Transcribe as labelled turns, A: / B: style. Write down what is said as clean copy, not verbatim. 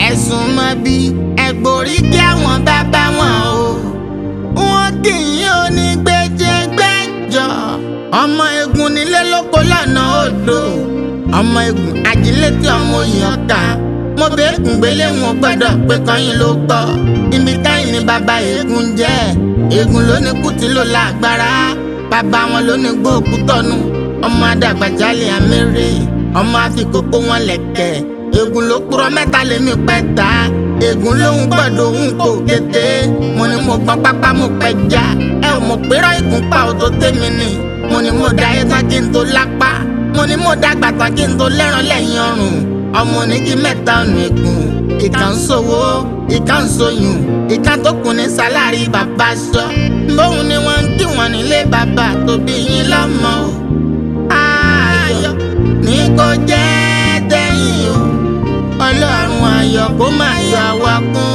A: ẹ̀sùn mọ́ bí ẹ̀gbórí kí àwọn bàbá wọn o. Wọ́n kì í onígbèjègbèjọ. Ọmọ egun nílé lóko lọ́nà odò. Ọmọ egun ajílétí ọmọ òyìn ọ̀tá. Mo bẹ́ẹ̀ kùn gbélé wọn gbọ́dọ̀ pé kọ́yìn ló gbọ́. Ibi káyìn ni bàbá egun jẹ́. Egun ló ní kùtì ló lágbára. Bàbá wọn ló ní gbóòkú tọ́nu. Ọmọ adàgbàjálẹ̀ àmẹ́rẹ́. Ọmọ àfikókó wọn lẹ̀kẹ̀. Egun ló purọ́ mẹ́ta lémi pẹ́ta. Egun lóhun gbọ́dọ̀ òun kò kété. Mo ní mo gbọ́n pápá mo pẹja. Ẹ ò mọ̀ pé rọ́ ìgúnpá ò tó tèmi ni. Mo ní mo dá ayé tán kí n tó lápá. Mo ní mo dàgbà tán kí n tó lẹ́ràn lẹ́yìn ọrùn. Ọmọ onígi mẹ́ta ọ̀nà egun. Ìkà ń ṣòwò, ìkà ń ṣoyún. Ìkà tó kù ní sálárì bàbá sọ. Bóun ni wọ́n ń kí wọn nílé bàbá tó bí yín lọ́mọ o. Ayọ̀ ní kò jẹ́ tẹ̀yìn o. Ọlọ́run ayọ̀ kó máa yọ àwa kún.